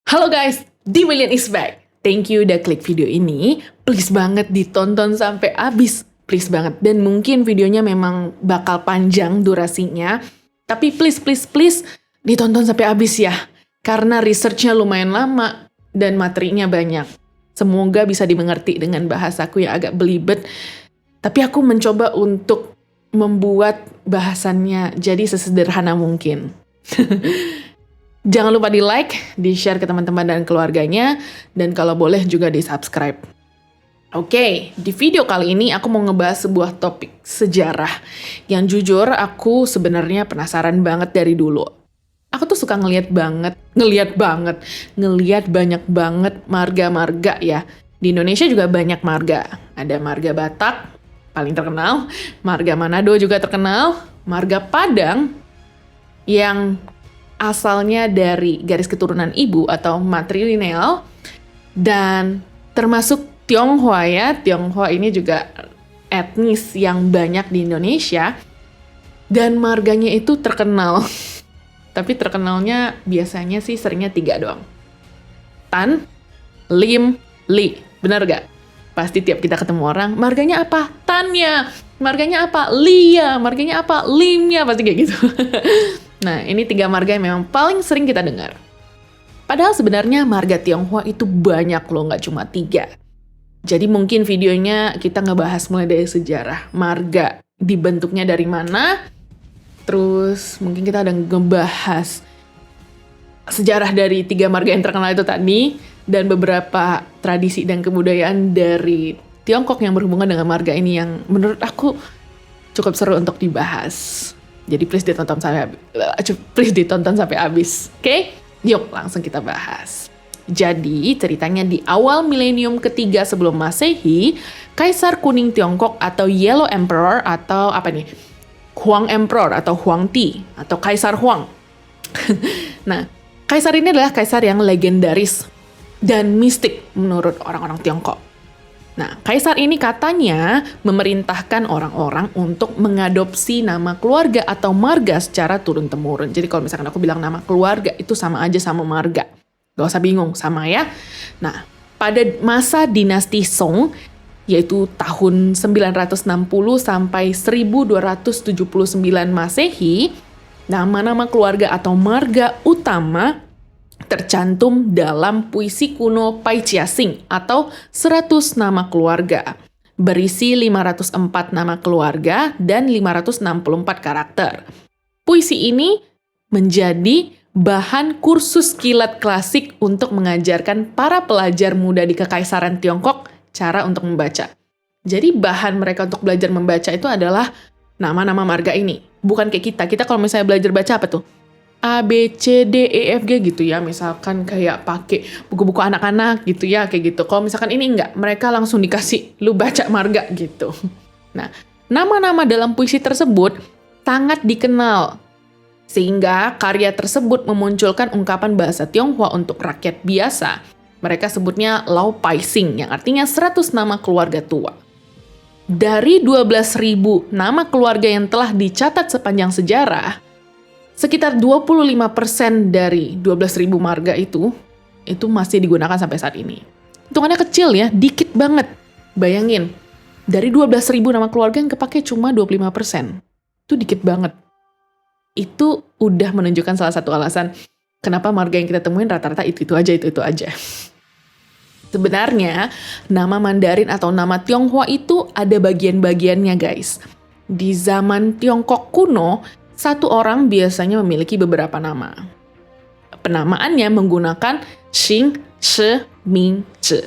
Halo guys, The Million is back. Thank you udah klik video ini. Please banget ditonton sampai habis. Please banget. Dan mungkin videonya memang bakal panjang durasinya. Tapi please ditonton sampai habis ya. Karena researchnya lumayan lama dan materinya banyak. Semoga bisa dimengerti dengan bahasaku yang agak belibet. Tapi aku mencoba untuk membuat bahasannya jadi sesederhana mungkin. Jangan lupa di like, di share ke teman-teman dan keluarganya, dan kalau boleh juga di subscribe. Oke, di video kali ini aku mau ngebahas sebuah topik sejarah yang jujur aku sebenarnya penasaran banget dari dulu. Aku tuh suka ngeliat banyak banget marga-marga ya. Di Indonesia juga banyak marga. Ada marga Batak, paling terkenal. Marga Manado juga terkenal. Marga Padang, yang asalnya dari garis keturunan ibu atau matrilineal, dan termasuk Tionghoa ya. Tionghoa ini juga etnis yang banyak di Indonesia, dan marganya itu terkenal. Tapi terkenalnya biasanya sih seringnya 3 doang. Tan, Lim, Li. Bener gak? Pasti tiap kita ketemu orang, marganya apa? Tannya. Marganya apa? Lia. Marganya apa? Limnya. Pasti kayak gitu. Nah, ini 3 marga yang memang paling sering kita dengar. Padahal sebenarnya marga Tionghoa itu banyak loh, nggak cuma 3. Jadi mungkin videonya kita ngebahas mulai dari sejarah marga, dibentuknya dari mana, terus mungkin kita ada ngebahas sejarah dari 3 marga yang terkenal itu tadi, dan beberapa tradisi dan kebudayaan dari Tiongkok yang berhubungan dengan marga ini yang menurut aku cukup seru untuk dibahas. Jadi please ditonton sampai habis. Oke? Yuk langsung kita bahas. Jadi ceritanya di awal milenium ketiga sebelum Masehi, Kaisar Kuning Tiongkok atau Yellow Emperor atau apa nih? Huang Emperor atau Huang Ti atau Kaisar Huang. Nah, kaisar ini adalah kaisar yang legendaris dan mistik menurut orang-orang Tiongkok. Nah, kaisar ini katanya memerintahkan orang-orang untuk mengadopsi nama keluarga atau marga secara turun-temurun. Jadi kalau misalkan aku bilang nama keluarga, itu sama aja sama marga. Gak usah bingung, sama ya. Nah, pada masa dinasti Song, yaitu tahun 960 sampai 1279 Masehi, nama-nama keluarga atau marga utama tercantum dalam puisi kuno Pai Chia Sing atau 100 nama keluarga, berisi 504 nama keluarga dan 564 karakter. Puisi ini menjadi bahan kursus kilat klasik untuk mengajarkan para pelajar muda di Kekaisaran Tiongkok cara untuk membaca. Jadi bahan mereka untuk belajar membaca itu adalah nama-nama marga ini. Bukan kayak kita kalau misalnya belajar baca apa tuh? A, B, C, D, E, F, G gitu ya. Misalkan kayak pakai buku-buku anak-anak gitu ya, kayak gitu. Kalau misalkan ini enggak, mereka langsung dikasih, lu baca marga gitu. Nah, nama-nama dalam puisi tersebut sangat dikenal. Sehingga karya tersebut memunculkan ungkapan bahasa Tionghoa untuk rakyat biasa. Mereka sebutnya Lao Pai Sing, yang artinya 100 nama keluarga tua. Dari 12.000 nama keluarga yang telah dicatat sepanjang sejarah, sekitar 25% dari 12.000 marga itu masih digunakan sampai saat ini. Hitungannya kecil ya, dikit banget. Bayangin, dari 12.000 nama keluarga yang kepake cuma 25%. Itu dikit banget. Itu udah menunjukkan salah satu alasan kenapa marga yang kita temuin rata-rata itu aja. Sebenarnya, nama Mandarin atau nama Tionghoa itu ada bagian-bagiannya guys. Di zaman Tiongkok kuno, satu orang biasanya memiliki beberapa nama. Penamaannya menggunakan Xing, Shi, Ming, Zhi.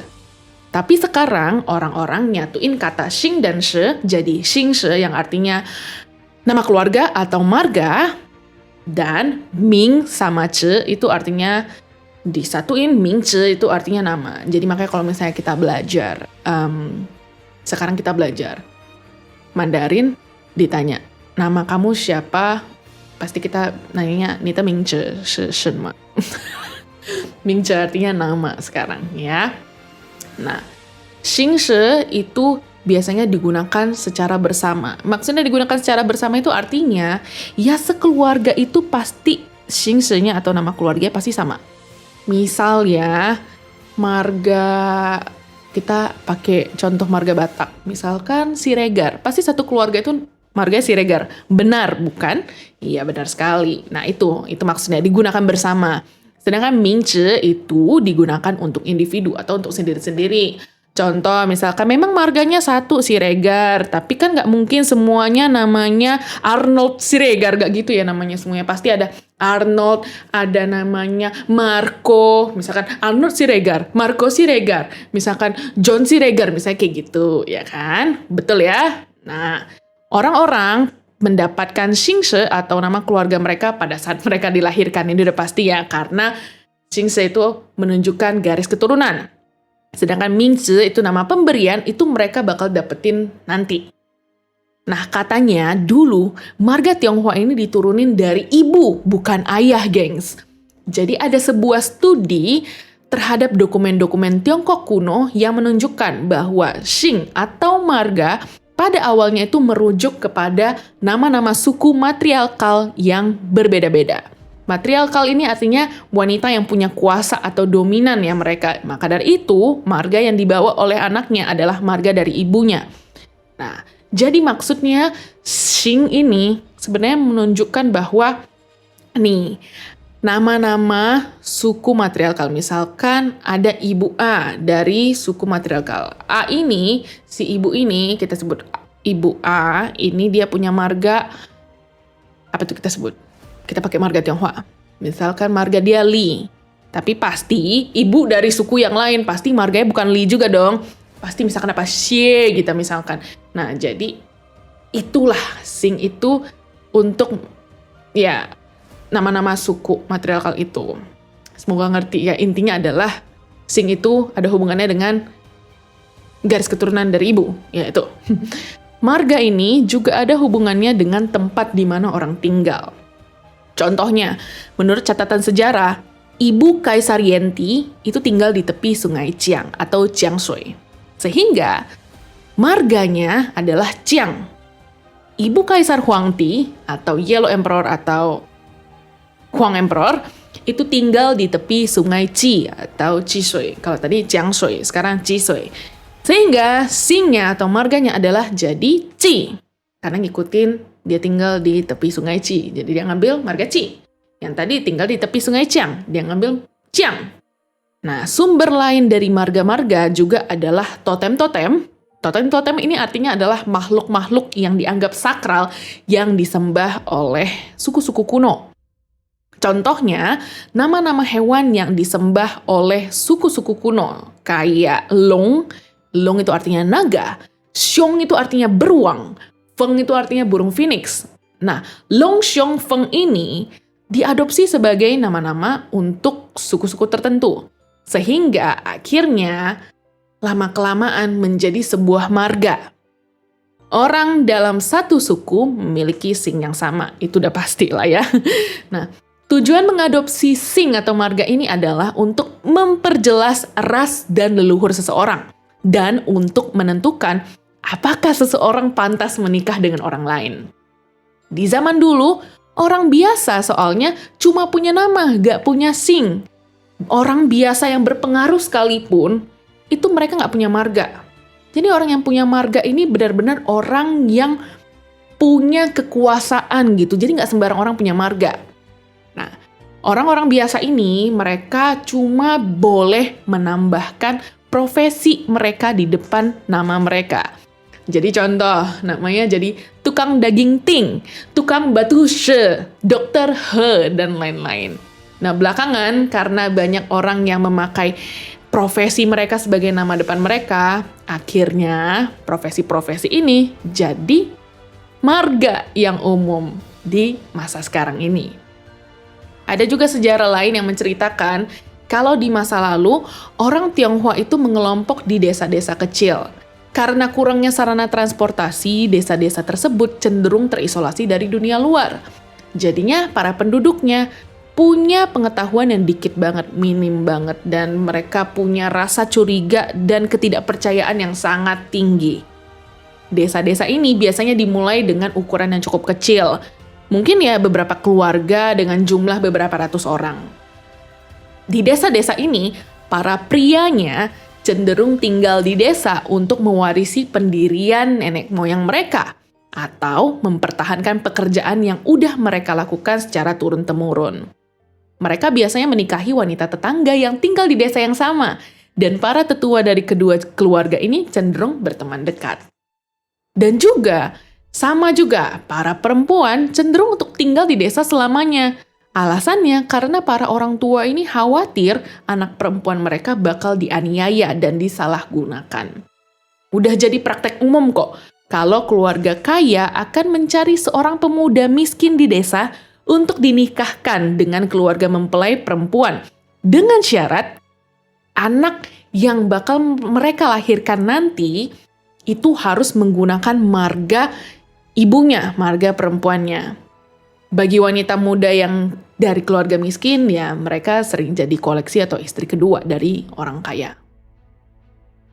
Tapi sekarang orang-orang nyatuin kata Xing dan Shi jadi Xing Shi yang artinya nama keluarga atau marga, dan Ming sama Zhi itu artinya disatuin Ming Zhi itu artinya nama. Jadi makanya kalau misalnya kita belajar, sekarang kita belajar Mandarin, ditanya, nama kamu siapa? Pasti kita nanya Nita Mingzhi Shen Ma. Mingzhi artinya nama sekarang ya. Nah, Xing Shi itu biasanya digunakan secara bersama. Maksudnya digunakan secara bersama itu artinya ya sekeluarga itu pasti Xing Shi-nya atau nama keluarganya pasti sama. Misal ya, marga, kita pakai contoh marga Batak. Misalkan Siregar, pasti satu keluarga itu marga Siregar. Benar, bukan? Iya, benar sekali. Nah, itu maksudnya digunakan bersama. Sedangkan Mingzhi itu digunakan untuk individu atau untuk sendiri-sendiri. Contoh, misalkan memang marganya satu Siregar, tapi kan nggak mungkin semuanya namanya Arnold Siregar, nggak gitu ya namanya semuanya. Pasti ada Arnold, ada namanya Marco, misalkan Arnold Siregar, Marco Siregar, misalkan John Siregar, misalnya kayak gitu, ya kan? Betul ya? Nah, orang-orang mendapatkan Xingshi atau nama keluarga mereka pada saat mereka dilahirkan, ini udah pasti ya, karena Xingshi itu menunjukkan garis keturunan. Sedangkan Mingzhi itu nama pemberian, itu mereka bakal dapetin nanti. Nah, katanya dulu marga Tionghoa ini diturunin dari ibu, bukan ayah, gengs. Jadi ada sebuah studi terhadap dokumen-dokumen Tiongkok kuno yang menunjukkan bahwa Xing atau marga pada awalnya itu merujuk kepada nama-nama suku matriarkal yang berbeda-beda. Matriarkal ini artinya wanita yang punya kuasa atau dominan ya mereka. Maka dari itu, marga yang dibawa oleh anaknya adalah marga dari ibunya. Nah, jadi maksudnya Xing ini sebenarnya menunjukkan bahwa nih, nama-nama suku matriarkal. Misalkan ada ibu A dari suku matriarkal. A ini, si ibu ini kita sebut ibu A, ini dia punya marga, apa itu kita sebut? Kita pakai marga Tionghoa. Misalkan marga dia Li. Tapi pasti ibu dari suku yang lain. Pasti marganya bukan Li juga dong. Pasti misalkan apa Xie gitu misalkan. Nah, jadi itulah Xing itu untuk ya nama-nama suku matriarkal itu. Semoga ngerti ya. Intinya adalah Xing itu ada hubungannya dengan garis keturunan dari ibu. Ya itu. Marga ini juga ada hubungannya dengan tempat di mana orang tinggal. Contohnya, menurut catatan sejarah, ibu Kaisar Yenti itu tinggal di tepi sungai Jiang atau Jiangshui. Sehingga marganya adalah Jiang. Ibu Kaisar Huangti atau Yellow Emperor atau Huang Emperor itu tinggal di tepi sungai Qi atau Qishui. Kalau tadi Jiangshui, sekarang Qishui. Sehingga Xingnya atau marganya adalah jadi Qi. Karena ngikutin dia tinggal di tepi sungai Qi. Jadi dia ngambil marga Qi. Yang tadi tinggal di tepi sungai Jiang. Dia ngambil Jiang. Nah, sumber lain dari marga-marga juga adalah totem-totem. Totem-totem ini artinya adalah makhluk-makhluk yang dianggap sakral yang disembah oleh suku-suku kuno. Contohnya, nama-nama hewan yang disembah oleh suku-suku kuno. Kayak Long. Long itu artinya naga. Xiong itu artinya beruang. Feng itu artinya burung phoenix. Nah, Long, Xiong, Feng ini diadopsi sebagai nama-nama untuk suku-suku tertentu. Sehingga akhirnya lama-kelamaan menjadi sebuah marga. Orang dalam satu suku memiliki Xing yang sama. Itu udah pasti lah ya. Nah, tujuan mengadopsi Xing atau marga ini adalah untuk memperjelas ras dan leluhur seseorang. Dan untuk menentukan apakah seseorang pantas menikah dengan orang lain. Di zaman dulu, orang biasa soalnya cuma punya nama, gak punya Xing. Orang biasa yang berpengaruh sekalipun, itu mereka gak punya marga. Jadi orang yang punya marga ini benar-benar orang yang punya kekuasaan gitu. Jadi gak sembarang orang punya marga. Nah, orang-orang biasa ini, mereka cuma boleh menambahkan profesi mereka di depan nama mereka. Jadi contoh, namanya jadi tukang daging ting, tukang batu she, dokter he, dan lain-lain. Nah, belakangan karena banyak orang yang memakai profesi mereka sebagai nama depan mereka, akhirnya profesi-profesi ini jadi marga yang umum di masa sekarang ini. Ada juga sejarah lain yang menceritakan kalau di masa lalu, orang Tionghoa itu mengelompok di desa-desa kecil. Karena kurangnya sarana transportasi, desa-desa tersebut cenderung terisolasi dari dunia luar. Jadinya para penduduknya punya pengetahuan yang dikit banget, minim banget, dan mereka punya rasa curiga dan ketidakpercayaan yang sangat tinggi. Desa-desa ini biasanya dimulai dengan ukuran yang cukup kecil. Mungkin ya beberapa keluarga dengan jumlah beberapa ratus orang. Di desa-desa ini, para prianya cenderung tinggal di desa untuk mewarisi pendirian nenek moyang mereka atau mempertahankan pekerjaan yang udah mereka lakukan secara turun-temurun. Mereka biasanya menikahi wanita tetangga yang tinggal di desa yang sama, dan para tetua dari kedua keluarga ini cenderung berteman dekat. Dan juga, sama juga, para perempuan cenderung untuk tinggal di desa selamanya. Alasannya karena para orang tua ini khawatir anak perempuan mereka bakal dianiaya dan disalahgunakan. Udah jadi praktek umum kok, kalau keluarga kaya akan mencari seorang pemuda miskin di desa untuk dinikahkan dengan keluarga mempelai perempuan, dengan syarat anak yang bakal mereka lahirkan nanti itu harus menggunakan marga ibunya, marga perempuannya. Bagi wanita muda yang dari keluarga miskin, ya mereka sering jadi koleksi atau istri kedua dari orang kaya.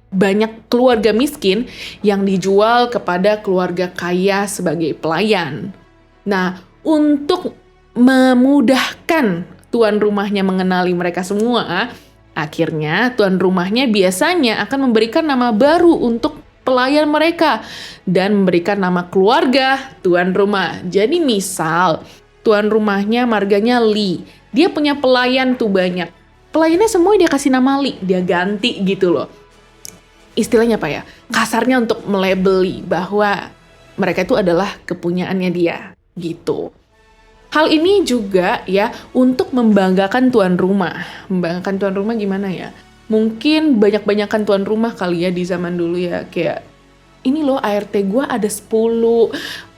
Banyak keluarga miskin yang dijual kepada keluarga kaya sebagai pelayan. Nah, untuk memudahkan tuan rumahnya mengenali mereka semua, akhirnya tuan rumahnya biasanya akan memberikan nama baru untuk pelayan mereka dan memberikan nama keluarga tuan rumah. Jadi misal tuan rumahnya marganya Lee, dia punya pelayan tuh banyak. Pelayannya semua dia kasih nama Lee, dia ganti gitu loh. Istilahnya apa ya? Kasarnya untuk melabeli bahwa mereka itu adalah kepunyaannya dia gitu. Hal ini juga ya untuk membanggakan tuan rumah. Membanggakan tuan rumah gimana ya? Mungkin banyak-banyakan tuan rumah kali ya di zaman dulu ya. Kayak, ini loh ART gue ada 10.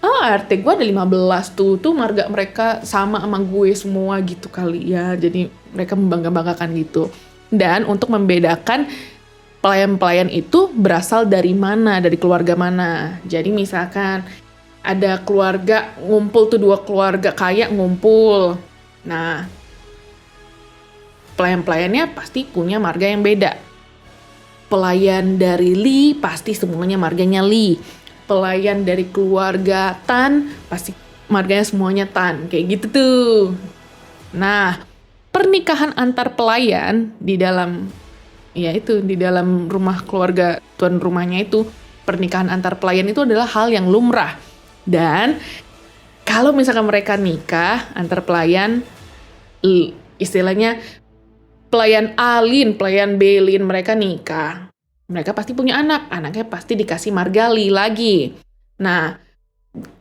ART gue ada 15 tuh. Tuh marga mereka sama gue semua gitu kali ya. Jadi mereka membangga-banggakan gitu. Dan untuk membedakan pelayan-pelayan itu berasal dari mana, dari keluarga mana. Jadi misalkan ada keluarga ngumpul tuh, 2 keluarga kaya ngumpul. Nah, pelayan-pelayannya pasti punya marga yang beda. Pelayan dari Lee pasti semuanya marganya Lee. Pelayan dari keluarga Tan pasti marganya semuanya Tan. Kayak gitu tuh. Nah, pernikahan antar pelayan di dalam rumah keluarga tuan rumahnya itu, pernikahan antar pelayan itu adalah hal yang lumrah. Dan kalau misalkan mereka nikah antar pelayan, istilahnya pelayan Alin, pelayan Belin, mereka nikah. Mereka pasti punya anak, anaknya pasti dikasih marga Li lagi. Nah,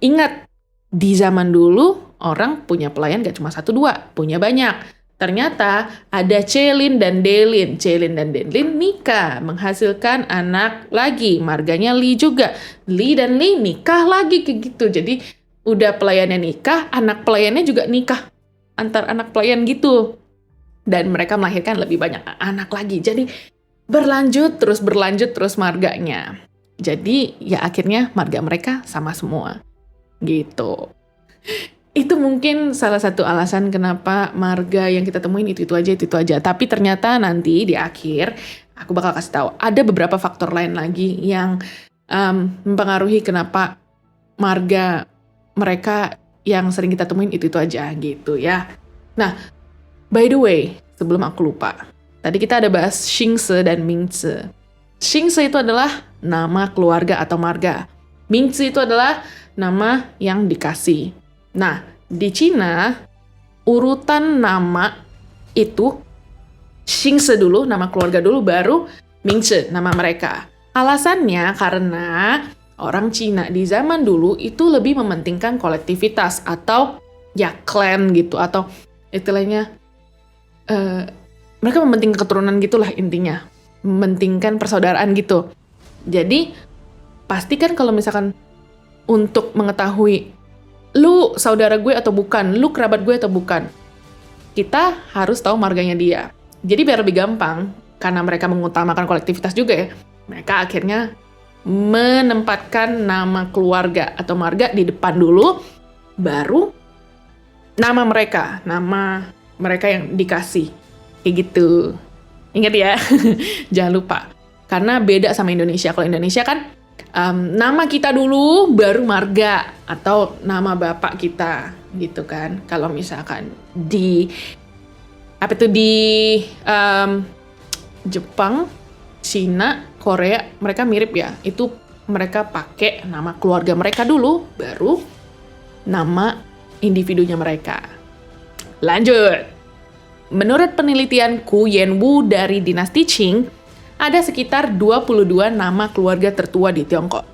ingat, di zaman dulu orang punya pelayan gak cuma 1-2, punya banyak. Ternyata ada Celin dan Delin. Celin dan Delin nikah, menghasilkan anak lagi, marganya Li juga. Li dan Li nikah lagi kayak gitu. Jadi udah pelayannya nikah, anak pelayannya juga nikah. Antar anak pelayan gitu. Dan mereka melahirkan lebih banyak anak lagi. Jadi berlanjut terus marganya. Jadi ya akhirnya marga mereka sama semua. Gitu. Itu mungkin salah satu alasan kenapa marga yang kita temuin itu aja. Tapi ternyata nanti di akhir aku bakal kasih tahu ada beberapa faktor lain lagi yang mempengaruhi kenapa marga mereka yang sering kita temuin itu aja gitu ya. Nah, by the way, sebelum aku lupa, tadi kita ada bahas Xingse dan Mingse. Xingse itu adalah nama keluarga atau marga. Mingse itu adalah nama yang dikasih. Nah, di Cina, urutan nama itu Xingse dulu, nama keluarga dulu, baru Mingse, nama mereka. Alasannya karena orang Cina di zaman dulu itu lebih mementingkan kolektivitas atau ya klan gitu, atau istilahnya mereka mementingkan keturunan gitulah intinya, mementingkan persaudaraan gitu. Jadi pastikan kalau misalkan untuk mengetahui lu saudara gue atau bukan, lu kerabat gue atau bukan, kita harus tahu marganya dia. Jadi biar lebih gampang, karena mereka mengutamakan kolektivitas juga ya, mereka akhirnya menempatkan nama keluarga atau marga di depan dulu, baru nama mereka yang dikasih. Kayak gitu. Ingat ya, jangan lupa. Karena beda sama Indonesia. Kalau Indonesia kan nama kita dulu, baru marga atau nama bapak kita gitu kan. Kalau misalkan di Apa itu di Jepang, Cina, Korea, mereka mirip ya. Itu mereka pakai nama keluarga mereka dulu, baru nama individunya mereka. Lanjut. Menurut penelitian Ku Yenwu dari dinasti Qing, ada sekitar 22 nama keluarga tertua di Tiongkok.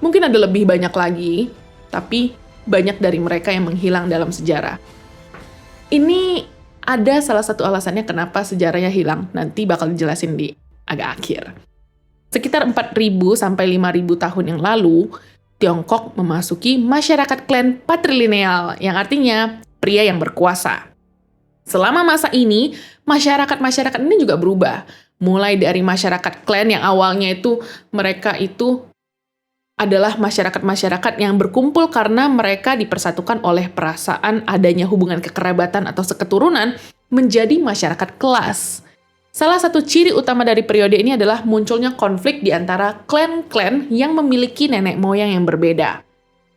Mungkin ada lebih banyak lagi, tapi banyak dari mereka yang menghilang dalam sejarah. Ini ada salah satu alasannya kenapa sejarahnya hilang. Nanti bakal dijelasin di agak akhir. Sekitar 4.000 sampai 5.000 tahun yang lalu, Tiongkok memasuki masyarakat klan patrilineal, yang artinya pria yang berkuasa. Selama masa ini, masyarakat ini juga berubah. Mulai dari masyarakat klan yang awalnya itu mereka itu adalah masyarakat yang berkumpul karena mereka dipersatukan oleh perasaan adanya hubungan kekerabatan atau seketurunan, menjadi masyarakat kelas. Salah satu ciri utama dari periode ini adalah munculnya konflik di antara klan-klan yang memiliki nenek moyang yang berbeda.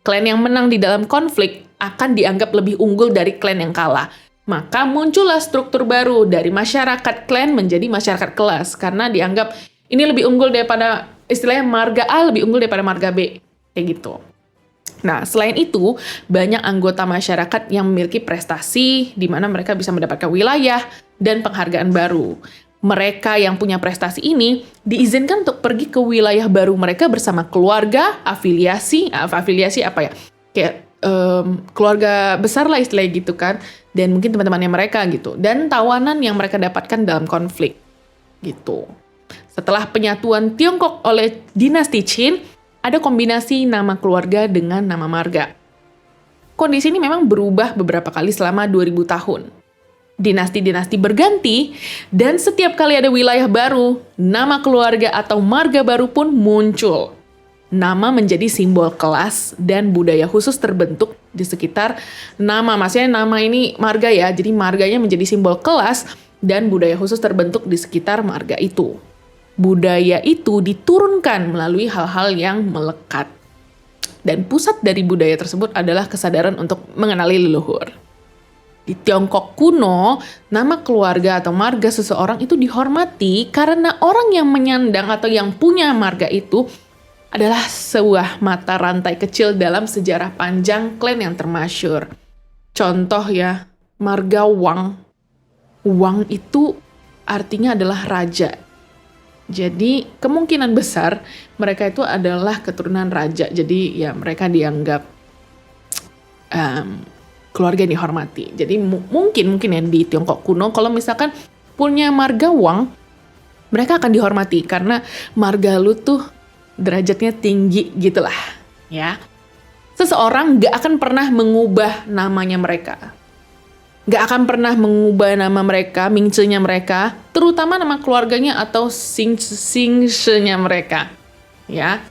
Klan yang menang di dalam konflik akan dianggap lebih unggul dari klan yang kalah. Maka muncullah struktur baru dari masyarakat klan menjadi masyarakat kelas, karena dianggap ini lebih unggul daripada, istilahnya marga A lebih unggul daripada marga B, kayak gitu. Nah, selain itu, banyak anggota masyarakat yang memiliki prestasi, di mana mereka bisa mendapatkan wilayah dan penghargaan baru. Mereka yang punya prestasi ini diizinkan untuk pergi ke wilayah baru mereka bersama keluarga, afiliasi apa ya, kayak keluarga besar lah istilahnya gitu kan, dan mungkin teman-temannya mereka gitu, dan tawanan yang mereka dapatkan dalam konflik gitu. Setelah penyatuan Tiongkok oleh dinasti Qin, ada kombinasi nama keluarga dengan nama marga. Kondisi ini memang berubah beberapa kali selama 2000 tahun. Dinasti-dinasti berganti, dan setiap kali ada wilayah baru, nama keluarga atau marga baru pun muncul. Nama menjadi simbol kelas dan budaya khusus terbentuk di sekitar nama. Maksudnya nama ini marga ya, jadi marganya menjadi simbol kelas dan budaya khusus terbentuk di sekitar marga itu. Budaya itu diturunkan melalui hal-hal yang melekat. Dan pusat dari budaya tersebut adalah kesadaran untuk mengenali leluhur. Di Tiongkok kuno, nama keluarga atau marga seseorang itu dihormati karena orang yang menyandang atau yang punya marga itu adalah sebuah mata rantai kecil dalam sejarah panjang klan yang termasyur. Contoh ya, marga Wang. Wang itu artinya adalah raja. Jadi kemungkinan besar mereka itu adalah keturunan raja. Jadi ya mereka dianggap keluarga yang dihormati. Jadi mungkin ya di Tiongkok kuno kalau misalkan punya marga Wang, mereka akan dihormati karena marga lu tuh derajatnya tinggi gitulah ya. Seseorang gak akan pernah mengubah namanya mereka. Gak akan pernah mengubah nama mereka, mingce-nya mereka, terutama nama keluarganya atau sing-se-nya mereka. Ya.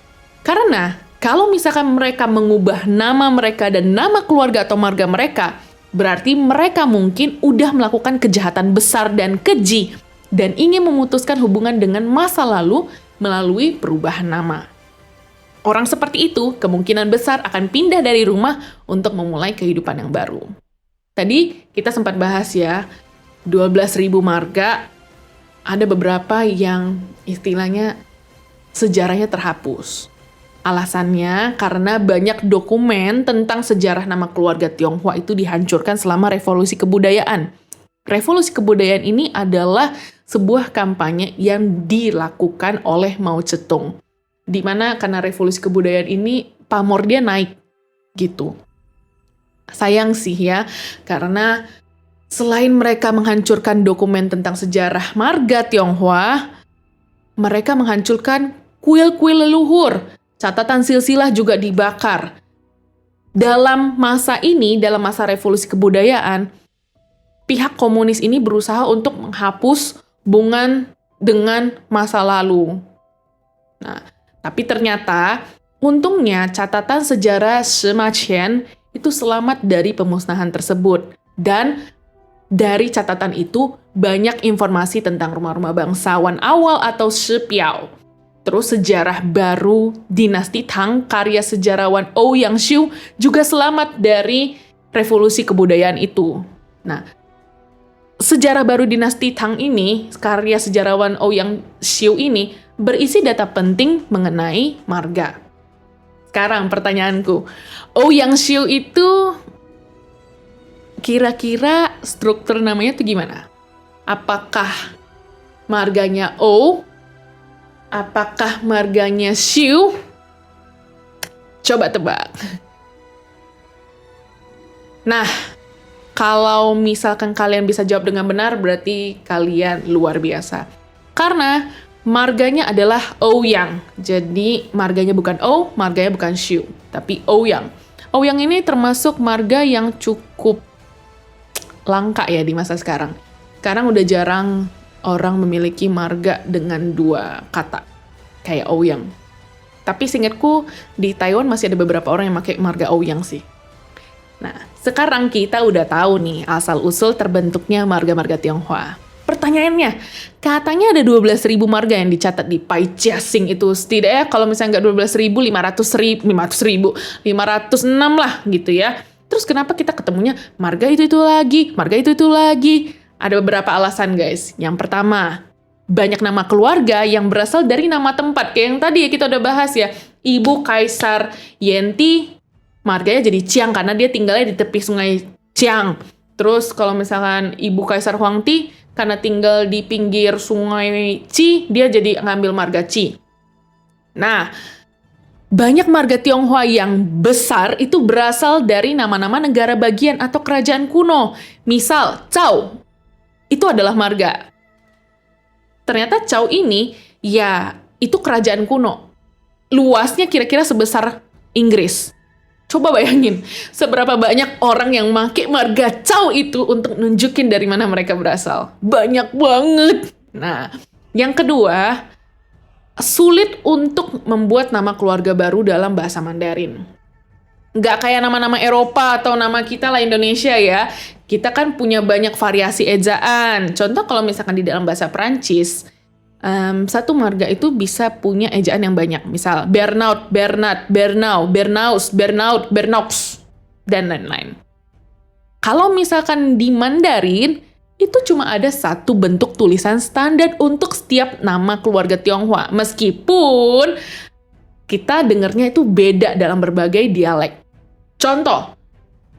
Karena kalau misalkan mereka mengubah nama mereka dan nama keluarga atau marga mereka, berarti mereka mungkin udah melakukan kejahatan besar dan keji dan ingin memutuskan hubungan dengan masa lalu melalui perubahan nama. Orang seperti itu kemungkinan besar akan pindah dari rumah untuk memulai kehidupan yang baru. Tadi kita sempat bahas ya, 12.000 marga, ada beberapa yang istilahnya sejarahnya terhapus. Alasannya karena banyak dokumen tentang sejarah nama keluarga Tionghoa itu dihancurkan selama revolusi kebudayaan. Revolusi kebudayaan ini adalah sebuah kampanye yang dilakukan oleh Mao Zedong. Di mana karena revolusi kebudayaan ini pamor dia naik gitu. Sayang sih ya, karena selain mereka menghancurkan dokumen tentang sejarah marga Tionghoa, mereka menghancurkan kuil-kuil leluhur, catatan silsilah juga dibakar. Dalam masa ini, dalam masa revolusi kebudayaan, pihak komunis ini berusaha untuk menghapus hubungan dengan masa lalu. Nah, tapi ternyata, untungnya catatan sejarah Sima Qian itu selamat dari pemusnahan tersebut. Dan dari catatan itu, banyak informasi tentang rumah-rumah bangsawan awal atau Shipiao. Terus sejarah baru dinasti Tang, karya sejarawan Ouyang Xiu, juga selamat dari revolusi kebudayaan itu. Nah, sejarah baru dinasti Tang ini, karya sejarawan Ouyang Xiu ini, berisi data penting mengenai marga. Sekarang pertanyaanku, Ouyang Xiu itu kira-kira struktur namanya itu gimana? Apakah marganya O? Apakah marganya Xiu? Coba tebak. Nah, kalau misalkan kalian bisa jawab dengan benar, berarti kalian luar biasa. Karena marganya adalah Ouyang. Jadi marganya bukan O, marganya bukan Xiu, tapi Ouyang. Ouyang ini termasuk marga yang cukup langka ya di masa sekarang. Sekarang udah jarang orang memiliki marga dengan 2 kata, kayak Ouyang. Tapi seingatku di Taiwan masih ada beberapa orang yang pakai marga Ouyang sih. Nah, sekarang kita udah tahu nih asal-usul terbentuknya marga-marga Tionghoa. Pertanyaannya, katanya ada 12.000 marga yang dicatat di Pai Jiasing itu. Setidaknya kalau misalnya nggak 12.000, 506 lah gitu ya. Terus kenapa kita ketemunya marga itu lagi, marga itu lagi? Ada beberapa alasan guys. Yang pertama, banyak nama keluarga yang berasal dari nama tempat. Kayak yang tadi ya kita udah bahas ya. Ibu Kaisar Yenti, marganya jadi Qiang karena dia tinggalnya di tepi sungai Qiang. Terus kalau misalkan Ibu Kaisar Huangti, karena tinggal di pinggir sungai Qi, dia jadi ngambil marga Qi. Nah, banyak marga Tionghoa yang besar itu berasal dari nama-nama negara bagian atau kerajaan kuno. Misal, Zhao, itu adalah marga. Ternyata Zhao ini, ya itu kerajaan kuno. Luasnya kira-kira sebesar Inggris. Coba bayangin, seberapa banyak orang yang make marga Zhao itu untuk nunjukin dari mana mereka berasal. Banyak banget. Nah, yang kedua, sulit untuk membuat nama keluarga baru dalam bahasa Mandarin. Nggak kayak nama-nama Eropa atau nama kita lah Indonesia ya. Kita kan punya banyak variasi ejaan. Contoh kalau misalkan di dalam bahasa Perancis, satu marga itu bisa punya ejaan yang banyak. Misal, Bernaut, Bernat, Bernau, Bernaus, Bernaut, Bernox, dan lain-lain. Kalau misalkan di Mandarin, itu cuma ada satu bentuk tulisan standar untuk setiap nama keluarga Tionghoa. Meskipun kita dengarnya itu beda dalam berbagai dialek. Contoh,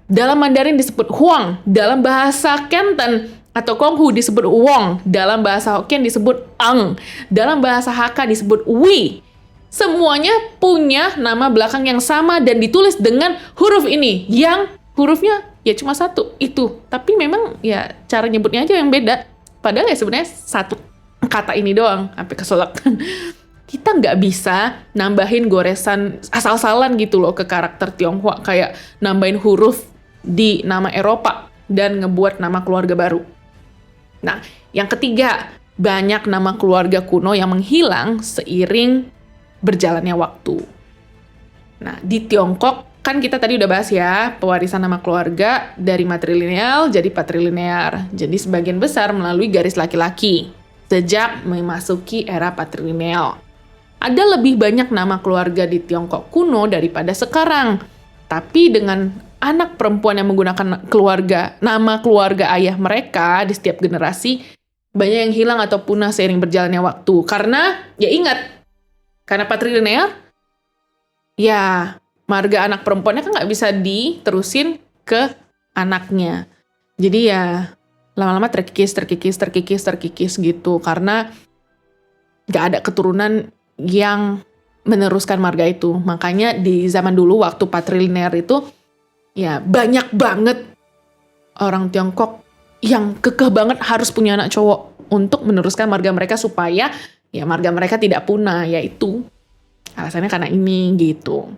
dalam Mandarin disebut Huang, dalam bahasa Canton atau Konghu disebut Wong, dalam bahasa Hokkien disebut Ang, dalam bahasa Hakka disebut Wi. Semuanya punya nama belakang yang sama dan ditulis dengan huruf ini, yang hurufnya ya cuma satu, itu. Tapi memang ya cara nyebutnya aja yang beda. Padahal ya sebenarnya satu kata ini doang, sampai keselak. Kita nggak bisa nambahin goresan asal-asalan gitu loh ke karakter Tionghoa, kayak nambahin huruf di nama Eropa dan ngebuat nama keluarga baru. Nah, yang ketiga, banyak nama keluarga kuno yang menghilang seiring berjalannya waktu. Nah, di Tiongkok, kan kita tadi udah bahas ya, pewarisan nama keluarga dari matrilineal jadi patrilinear. Jadi sebagian besar melalui garis laki-laki, sejak memasuki era patrilineal. Ada lebih banyak nama keluarga di Tiongkok kuno daripada sekarang. Tapi dengan anak perempuan yang menggunakan nama keluarga ayah mereka di setiap generasi, banyak yang hilang atau punah seiring berjalannya waktu. Karena, ya ingat, karena patrilinear, ya marga anak perempuannya kan nggak bisa diterusin ke anaknya. Jadi ya lama-lama terkikis gitu. Karena nggak ada keturunan yang meneruskan marga itu. Makanya di zaman dulu waktu patrilinear itu, ya banyak banget orang Tiongkok yang kekeh banget harus punya anak cowok untuk meneruskan marga mereka supaya ya marga mereka tidak punah, yaitu alasannya karena ini gitu.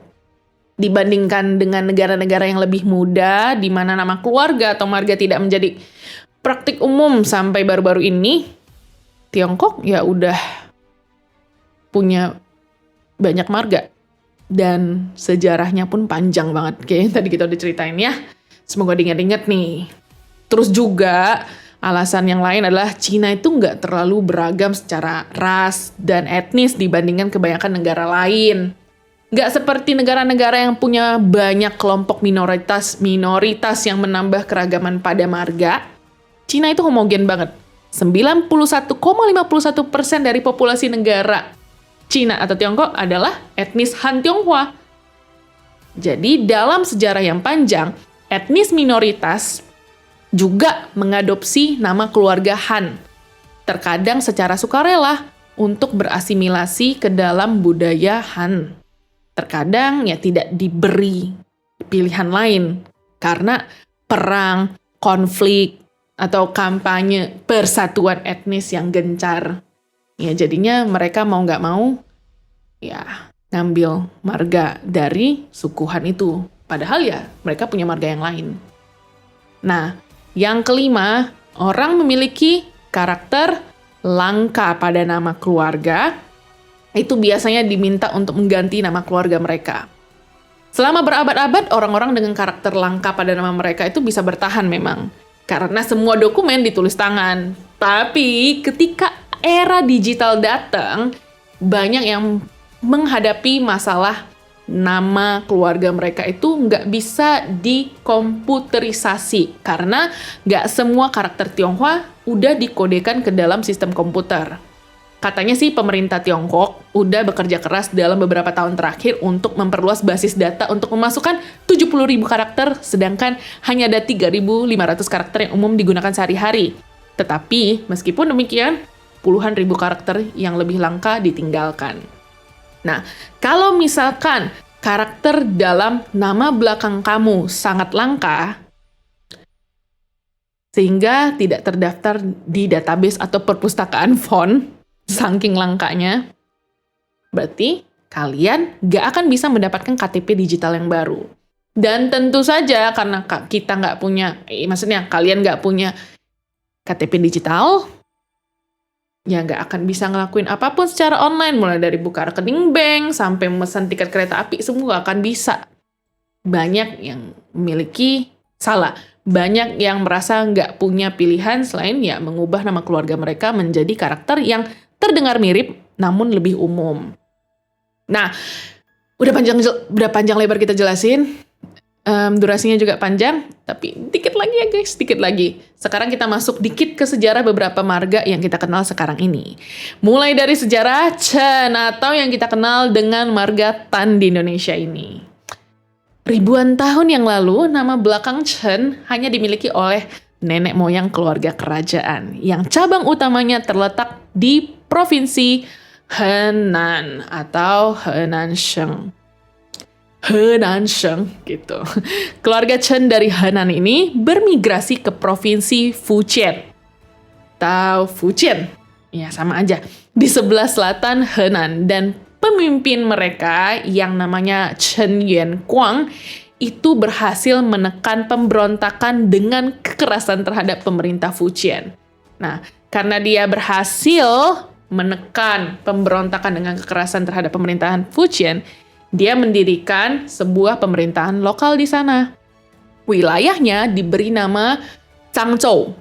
Dibandingkan dengan negara-negara yang lebih muda di mana nama keluarga atau marga tidak menjadi praktik umum sampai baru-baru ini, Tiongkok ya udah punya banyak marga. Dan sejarahnya pun panjang banget, kayak yang tadi kita udah ceritain ya. Semoga diingat-ingat nih. Terus juga, alasan yang lain adalah Cina itu nggak terlalu beragam secara ras dan etnis dibandingkan kebanyakan negara lain. Nggak seperti negara-negara yang punya banyak kelompok minoritas yang menambah keragaman pada marga. Cina itu homogen banget. 91,51% dari populasi negara Cina atau Tiongkok adalah etnis Han Tionghoa. Jadi dalam sejarah yang panjang, etnis minoritas juga mengadopsi nama keluarga Han. Terkadang secara sukarela untuk berasimilasi ke dalam budaya Han. Terkadang ya tidak diberi pilihan lain karena perang, konflik, atau kampanye persatuan etnis yang gencar. Ya jadinya mereka mau nggak mau ya ngambil marga dari suku Han itu. Padahal ya mereka punya marga yang lain. Nah, yang kelima, orang memiliki karakter langka pada nama keluarga. Itu biasanya diminta untuk mengganti nama keluarga mereka. Selama berabad-abad, orang-orang dengan karakter langka pada nama mereka itu bisa bertahan memang. Karena semua dokumen ditulis tangan. Tapi ketika era digital datang, banyak yang menghadapi masalah nama keluarga mereka itu nggak bisa dikomputerisasi. Karena nggak semua karakter Tionghoa udah dikodekan ke dalam sistem komputer. Katanya sih pemerintah Tiongkok udah bekerja keras dalam beberapa tahun terakhir untuk memperluas basis data untuk memasukkan 70.000 karakter, sedangkan hanya ada 3.500 karakter yang umum digunakan sehari-hari. Tetapi, meskipun demikian, puluhan ribu karakter yang lebih langka ditinggalkan. Nah, kalau misalkan karakter dalam nama belakang kamu sangat langka, sehingga tidak terdaftar di database atau perpustakaan font, saking langkanya, berarti kalian gak akan bisa mendapatkan KTP digital yang baru. Dan tentu saja karena kita nggak punya, maksudnya kalian nggak punya KTP digital, ya nggak akan bisa ngelakuin apapun secara online, mulai dari buka rekening bank, sampai memesan tiket kereta api, semua nggak akan bisa. Banyak yang banyak yang merasa nggak punya pilihan selain ya mengubah nama keluarga mereka menjadi karakter yang terdengar mirip, namun lebih umum. Nah, udah panjang lebar kita jelasin. Durasinya juga panjang, tapi dikit lagi ya guys, dikit lagi. Sekarang kita masuk dikit ke sejarah beberapa marga yang kita kenal sekarang ini. Mulai dari sejarah Chen atau yang kita kenal dengan marga Tan di Indonesia ini. Ribuan tahun yang lalu, nama belakang Chen hanya dimiliki oleh nenek moyang keluarga kerajaan, yang cabang utamanya terletak di Provinsi Henan atau Henan-sheng gitu. Keluarga Chen dari Henan ini bermigrasi ke Provinsi Fujian. Tahu Fujian? Ya sama aja. Di sebelah selatan Henan, dan pemimpin mereka yang namanya Chen Yuanguang itu berhasil menekan pemberontakan dengan kekerasan terhadap pemerintah Fujian. Nah, karena dia berhasil menekan pemberontakan dengan kekerasan terhadap pemerintahan Fujian, dia mendirikan sebuah pemerintahan lokal di sana. Wilayahnya diberi nama Changzhou.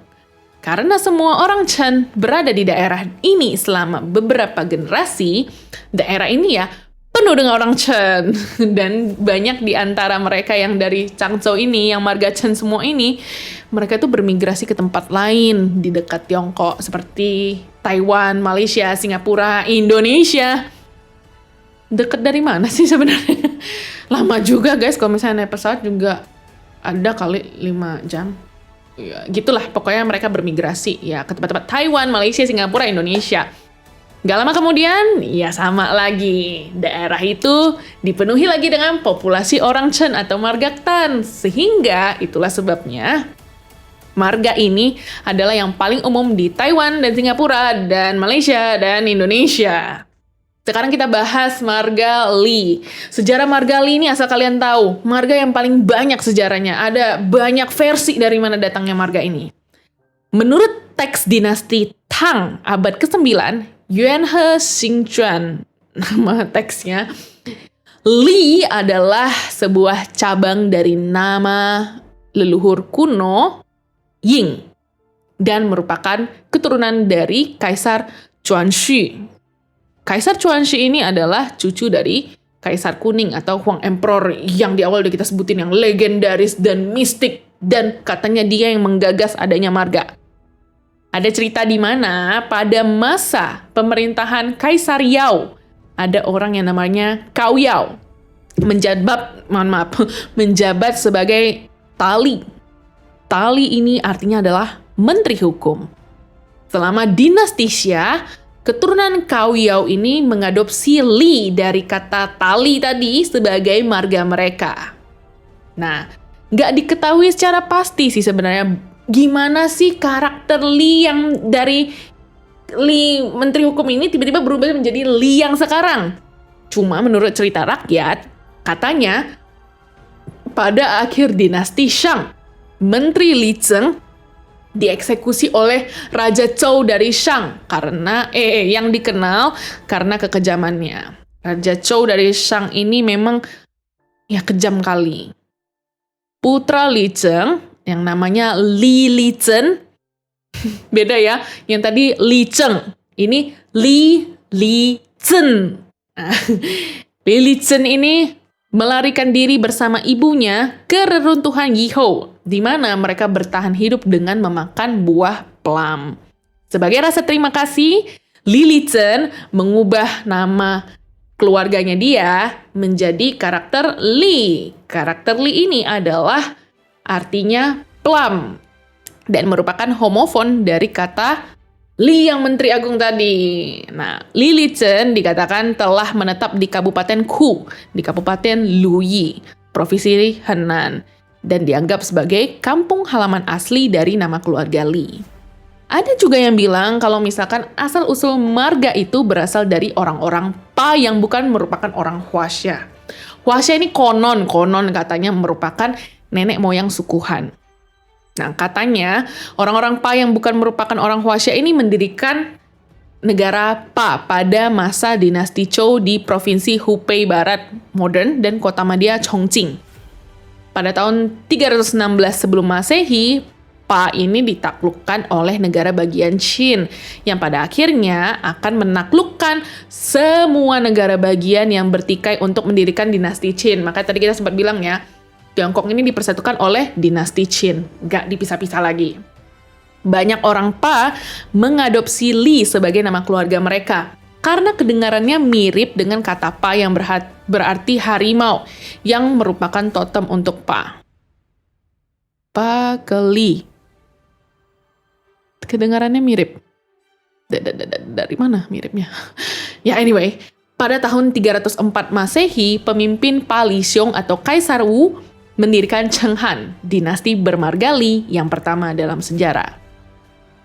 Karena semua orang Chen berada di daerah ini selama beberapa generasi, daerah ini ya penuh dengan orang Chen. Dan banyak di antara mereka yang dari Changzhou ini, yang marga Chen semua ini, mereka itu bermigrasi ke tempat lain di dekat Tiongkok, seperti Taiwan, Malaysia, Singapura, Indonesia. Dekat dari mana sih sebenarnya? Lama juga guys, kalau misalnya naik pesawat juga ada kali 5 jam. Ya, gitulah, pokoknya mereka bermigrasi ya ke tempat-tempat Taiwan, Malaysia, Singapura, Indonesia. Gak lama kemudian, ya sama lagi. Daerah itu dipenuhi lagi dengan populasi orang Chen atau marga Tan. Sehingga itulah sebabnya marga ini adalah yang paling umum di Taiwan dan Singapura dan Malaysia dan Indonesia. Sekarang kita bahas marga Li. Sejarah marga Li ini asal kalian tahu, marga yang paling banyak sejarahnya. Ada banyak versi dari mana datangnya marga ini. Menurut teks dinasti Tang abad ke-9, Yuanhe Xingquan, nama teksnya, Li adalah sebuah cabang dari nama leluhur kuno Ying dan merupakan keturunan dari Kaisar Chuanxu. Kaisar Chuanxu ini adalah cucu dari Kaisar Kuning atau Huang Emperor yang di awal udah kita sebutin, yang legendaris dan mistik, dan katanya dia yang menggagas adanya marga. Ada cerita di mana pada masa pemerintahan Kaisar Yao, ada orang yang namanya Cao Yao menjabat sebagai Tali. Tali ini artinya adalah menteri hukum. Selama dinasti Xia, keturunan Cao Yao ini mengadopsi Li dari kata tali tadi sebagai marga mereka. Nah, nggak diketahui secara pasti sih sebenarnya gimana sih karakter Li yang dari Li menteri hukum ini tiba-tiba berubah menjadi Li yang sekarang. Cuma menurut cerita rakyat, katanya pada akhir dinasti Shang, Menteri Li Zeng dieksekusi oleh Raja Zhou dari Shang karena yang dikenal karena kekejamannya. Raja Zhou dari Shang ini memang ya kejam kali. Putra Li Zeng yang namanya Li Lizhen, beda ya, yang tadi Li Zheng, ini Li Lizhen. Nah, Li Lizhen ini melarikan diri bersama ibunya ke reruntuhan Yihou, di mana mereka bertahan hidup dengan memakan buah plum. Sebagai rasa terima kasih, Li Lizhen mengubah nama keluarganya dia menjadi karakter Li. Karakter Li ini adalah artinya plum dan merupakan homofon dari kata Li yang Menteri Agung tadi. Nah, Li Lizhen dikatakan telah menetap di Kabupaten Ku, di Kabupaten Luyi, Provinsi Henan, dan dianggap sebagai kampung halaman asli dari nama keluarga Li. Ada juga yang bilang kalau misalkan asal-usul marga itu berasal dari orang-orang Pa yang bukan merupakan orang Huaxia. Huaxia ini konon katanya merupakan nenek moyang suku Han. Nah, katanya orang-orang Pa yang bukan merupakan orang Huaxia ini mendirikan negara Pa pada masa dinasti Zhou di provinsi Hubei Barat modern dan kota madya Chongqing. Pada tahun 316 sebelum Masehi, Pa ini ditaklukkan oleh negara bagian Qin yang pada akhirnya akan menaklukkan semua negara bagian yang bertikai untuk mendirikan dinasti Qin. Maka tadi kita sempat bilang ya, Tiongkok ini dipersatukan oleh dinasti Qin, nggak dipisah-pisah lagi. Banyak orang Pa mengadopsi Li sebagai nama keluarga mereka, karena kedengarannya mirip dengan kata Pa yang berarti harimau, yang merupakan totem untuk Pa. Pa ke Li. Kedengarannya mirip. Dari mana miripnya? Ya anyway, pada tahun 304 Masehi, pemimpin Pa Lixiong atau Kaisar Wu mendirikan Cheng Han, dinasti bermarga Li yang pertama dalam sejarah.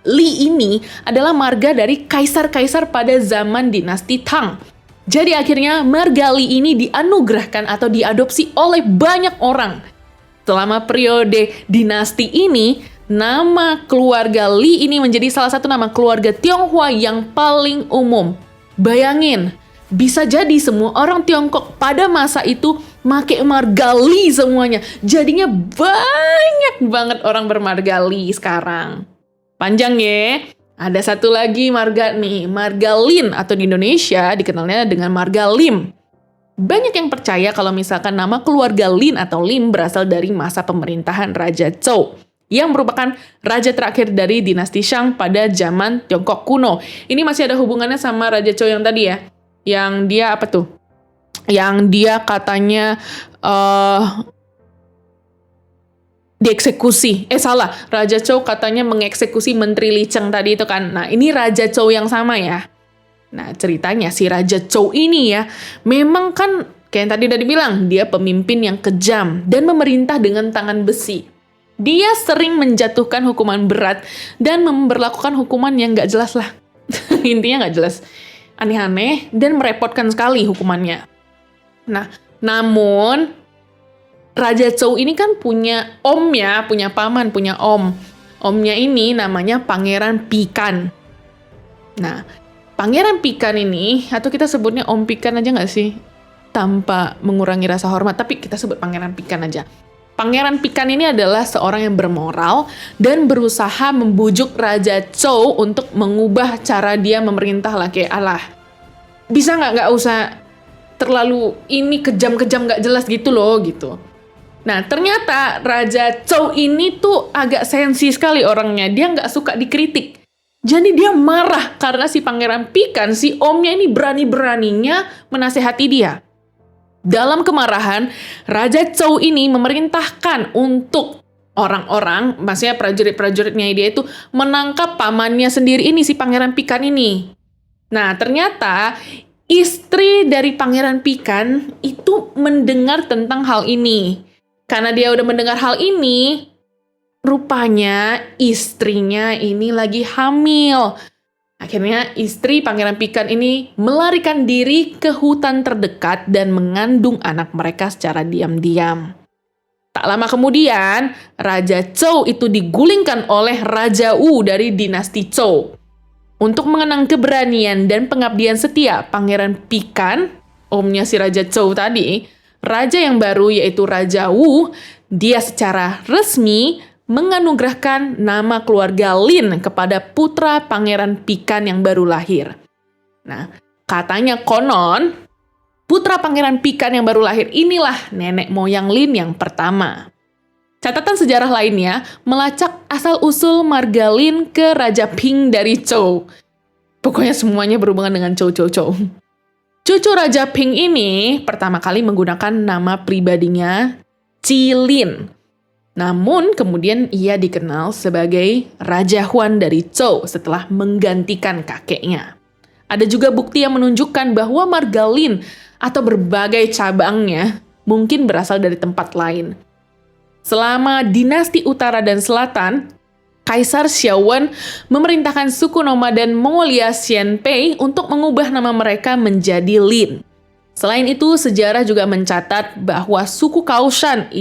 Li ini adalah marga dari kaisar-kaisar pada zaman dinasti Tang. Jadi akhirnya marga Li ini dianugerahkan atau diadopsi oleh banyak orang. Selama periode dinasti ini, nama keluarga Li ini menjadi salah satu nama keluarga Tionghoa yang paling umum. Bayangin, bisa jadi semua orang Tiongkok pada masa itu make marga Li semuanya. Jadinya banyak banget orang bermarga Li sekarang. Panjang ya. Ada satu lagi marga nih, marga Lin atau di Indonesia dikenalnya dengan marga Lim. Banyak yang percaya kalau misalkan nama keluarga Lin atau Lim berasal dari masa pemerintahan Raja Zhou, yang merupakan raja terakhir dari dinasti Shang pada zaman Tiongkok kuno. Ini masih ada hubungannya sama Raja Zhou yang tadi ya. Yang dia apa tuh? Yang dia katanya dieksekusi. Raja Zhou katanya mengeksekusi Menteri Li Cheng tadi itu kan. Nah, ini Raja Zhou yang sama ya. Nah, ceritanya si Raja Zhou ini ya, memang kan kayak yang tadi udah dibilang, dia pemimpin yang kejam dan memerintah dengan tangan besi. Dia sering menjatuhkan hukuman berat dan memberlakukan hukuman yang nggak jelas lah. Intinya nggak jelas. Aneh-aneh dan merepotkan sekali hukumannya. Nah, namun Raja Zhou ini kan punya om ya, punya paman, punya om. Omnya ini namanya Pangeran Pikan. Nah, Pangeran Pikan ini, atau kita sebutnya Om Pikan aja nggak sih? Tanpa mengurangi rasa hormat, tapi kita sebut Pangeran Pikan aja. Pangeran Pikan ini adalah seorang yang bermoral dan berusaha membujuk Raja Zhou untuk mengubah cara dia memerintah lah. Kayak alah, bisa nggak usah terlalu ini kejam-kejam nggak jelas gitu loh gitu. Nah ternyata Raja Zhou ini tuh agak sensi sekali orangnya. Dia nggak suka dikritik. Jadi dia marah karena si Pangeran Pikan, si omnya ini berani-beraninya menasehati dia. Dalam kemarahan, Raja Zhou ini memerintahkan untuk orang-orang, maksudnya prajurit-prajuritnya dia itu menangkap pamannya sendiri ini, si Pangeran Pikan ini. Nah, ternyata istri dari Pangeran Pikan itu mendengar tentang hal ini. Karena dia udah mendengar hal ini, rupanya istrinya ini lagi hamil. Akhirnya istri Pangeran Pikan ini melarikan diri ke hutan terdekat dan mengandung anak mereka secara diam-diam. Tak lama kemudian, Raja Zhou itu digulingkan oleh Raja Wu dari dinasti Zhou. Untuk mengenang keberanian dan pengabdian setia Pangeran Pikan, omnya si Raja Zhou tadi, raja yang baru yaitu Raja Wu, dia secara resmi menganugerahkan nama keluarga Lin kepada putra Pangeran Pikan yang baru lahir. Nah, katanya konon, putra Pangeran Pikan yang baru lahir inilah nenek moyang Lin yang pertama. Catatan sejarah lainnya melacak asal-usul marga Lin ke Raja Ping dari Zhou. Pokoknya semuanya berhubungan dengan Zhou. Cucu Raja Ping ini pertama kali menggunakan nama pribadinya Qilin. Namun, kemudian ia dikenal sebagai Raja Huan dari Zhou setelah menggantikan kakeknya. Ada juga bukti yang menunjukkan bahwa marga Lin atau berbagai cabangnya mungkin berasal dari tempat lain. Selama dinasti Utara dan Selatan, Kaisar Xiaowen memerintahkan suku nomaden Mongolia Xianpei untuk mengubah nama mereka menjadi Lin. Selain itu, sejarah juga mencatat bahwa suku Kaoshan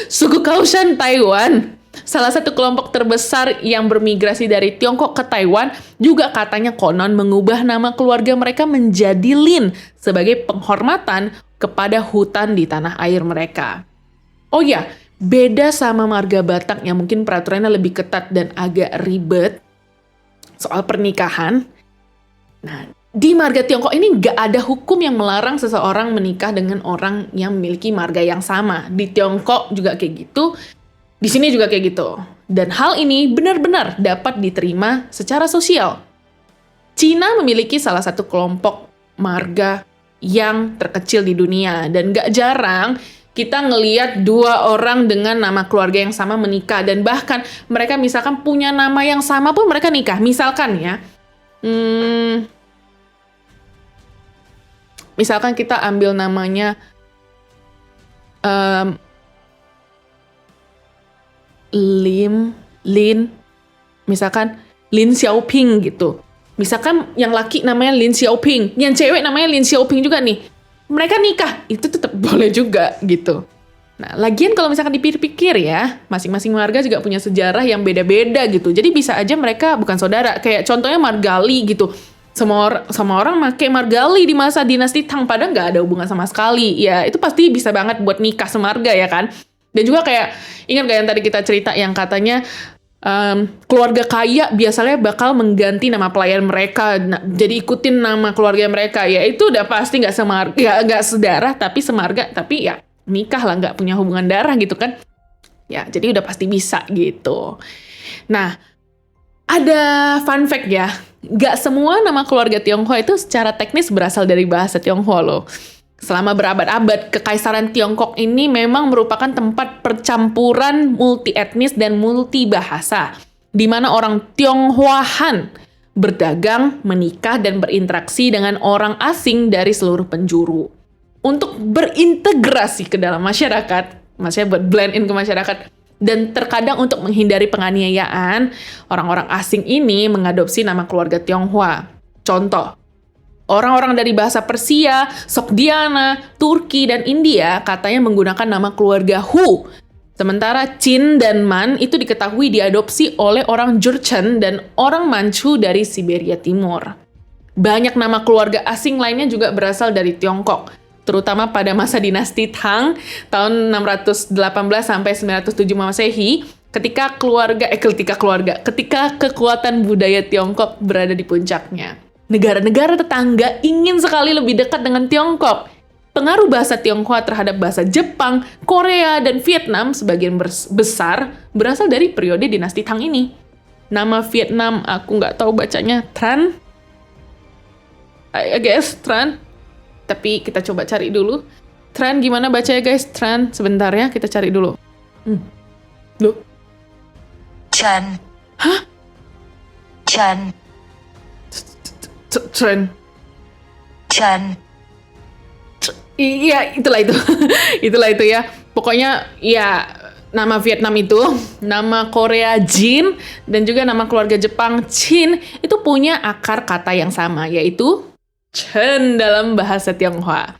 suku Kaoshan Taiwan, salah satu kelompok terbesar yang bermigrasi dari Tiongkok ke Taiwan, juga katanya konon mengubah nama keluarga mereka menjadi Lin sebagai penghormatan kepada hutan di tanah air mereka. Oh ya, beda sama marga Batak yang mungkin peraturannya lebih ketat dan agak ribet soal pernikahan. Nah, di marga Tiongkok ini nggak ada hukum yang melarang seseorang menikah dengan orang yang memiliki marga yang sama. Di Tiongkok juga kayak gitu, di sini juga kayak gitu. Dan hal ini benar-benar dapat diterima secara sosial. Cina memiliki salah satu kelompok marga yang terkecil di dunia. Dan nggak jarang kita ngeliat dua orang dengan nama keluarga yang sama menikah. Dan bahkan mereka misalkan punya nama yang sama pun mereka nikah. Misalkan ya, misalkan kita ambil namanya Lin, misalkan Lin Xiaoping gitu. Misalkan yang laki namanya Lin Xiaoping, yang cewek namanya Lin Xiaoping juga nih. Mereka nikah, itu tetap boleh juga gitu. Nah, lagian kalau misalkan dipikir-pikir ya, masing-masing marga juga punya sejarah yang beda-beda gitu. Jadi bisa aja mereka bukan saudara. Kayak contohnya Margali gitu. Semua orang pakai margali di masa dinasti Tang, padahal nggak ada hubungan sama sekali. Ya, itu pasti bisa banget buat nikah semarga ya kan. Dan juga kayak, ingat gak yang tadi kita cerita yang katanya keluarga kaya biasanya bakal mengganti nama pelayan mereka. Nah, jadi ikutin nama keluarga mereka. Ya, itu udah pasti nggak sedarah, tapi semarga. Tapi ya, nikah lah, nggak punya hubungan darah gitu kan. Ya, jadi udah pasti bisa gitu. Nah, ada fun fact ya. Gak semua nama keluarga Tionghoa itu secara teknis berasal dari bahasa Tionghoa loh. Selama berabad-abad, Kekaisaran Tiongkok ini memang merupakan tempat percampuran multi-etnis dan multi-bahasa, di mana orang Tionghoa Han berdagang, menikah, dan berinteraksi dengan orang asing dari seluruh penjuru. Untuk berintegrasi ke dalam masyarakat, maksudnya buat blend in ke masyarakat, dan terkadang untuk menghindari penganiayaan, orang-orang asing ini mengadopsi nama keluarga Tionghoa. Contoh, orang-orang dari bahasa Persia, Sogdiana, Turki, dan India katanya menggunakan nama keluarga Hu. Sementara Qin dan Man itu diketahui diadopsi oleh orang Jurchen dan orang Manchu dari Siberia Timur. Banyak nama keluarga asing lainnya juga berasal dari Tiongkok, terutama pada masa dinasti Tang tahun 618 sampai 907 Masehi, ketika kekuatan budaya Tiongkok berada di puncaknya. Negara-negara tetangga ingin sekali lebih dekat dengan Tiongkok. Pengaruh bahasa Tionghoa terhadap bahasa Jepang, Korea, dan Vietnam sebagian besar berasal dari periode dinasti Tang ini. Nama Vietnam aku nggak tahu bacanya. Tran? I guess Tran. Tapi kita coba cari dulu. Tran gimana bacanya guys? Tran, sebentar ya, kita cari dulu. Loh? Chan. Hah? Chan. Tran. Chan. Iya, itulah itu. Itulah itu ya. Pokoknya ya nama Vietnam itu, nama Korea Jin, dan juga nama keluarga Jepang Chin itu punya akar kata yang sama, yaitu Chen dalam bahasa Tionghoa.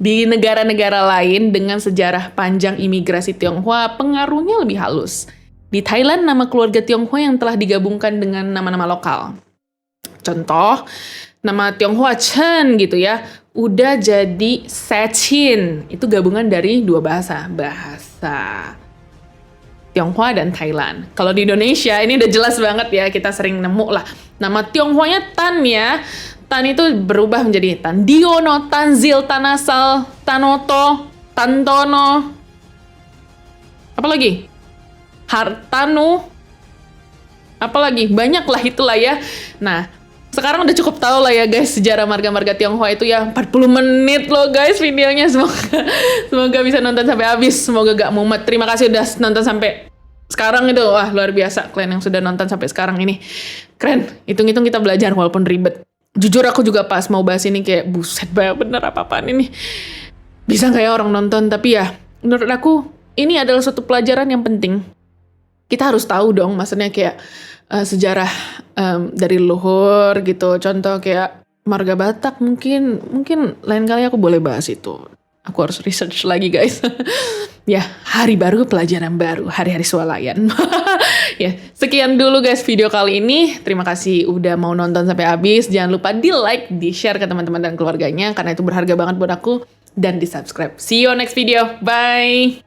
Di negara-negara lain dengan sejarah panjang imigrasi Tionghoa, pengaruhnya lebih halus. Di Thailand, nama keluarga Tionghoa yang telah digabungkan dengan nama-nama lokal. Contoh, nama Tionghoa Chen gitu ya, udah jadi Sechin. Itu gabungan dari dua bahasa. Bahasa Tionghoa dan Thailand. Kalau di Indonesia, ini udah jelas banget ya, kita sering nemu lah. Nama Tionghoanya Tan ya. Tan itu berubah menjadi Tandiono, Tanzil, Tanasal, Tanoto, Tantono. Apa lagi? Hartanu. Apa lagi? Banyak lah itulah ya. Nah, sekarang udah cukup tahu lah ya guys sejarah marga-marga Tionghoa itu ya. 40 menit loh guys videonya. Semoga bisa nonton sampai habis. Semoga gak mumet. Terima kasih udah nonton sampai sekarang itu. Wah, luar biasa kalian yang sudah nonton sampai sekarang ini. Keren. Hitung-hitung kita belajar walaupun ribet. Jujur aku juga pas mau bahas ini kayak buset banyak bener apa-apaan ini. Bisa gak ya orang nonton? Tapi ya menurut aku ini adalah suatu pelajaran yang penting. Kita harus tahu dong maksudnya kayak sejarah dari leluhur gitu. Contoh kayak marga Batak mungkin lain kali aku boleh bahas itu. Aku harus research lagi guys. Ya, hari baru, pelajaran baru, hari-hari swalayan. Ya, sekian dulu guys video kali ini. Terima kasih udah mau nonton sampai habis. Jangan lupa di-like, di-share ke teman-teman dan keluarganya karena itu berharga banget buat aku, dan di-subscribe. See you on next video. Bye.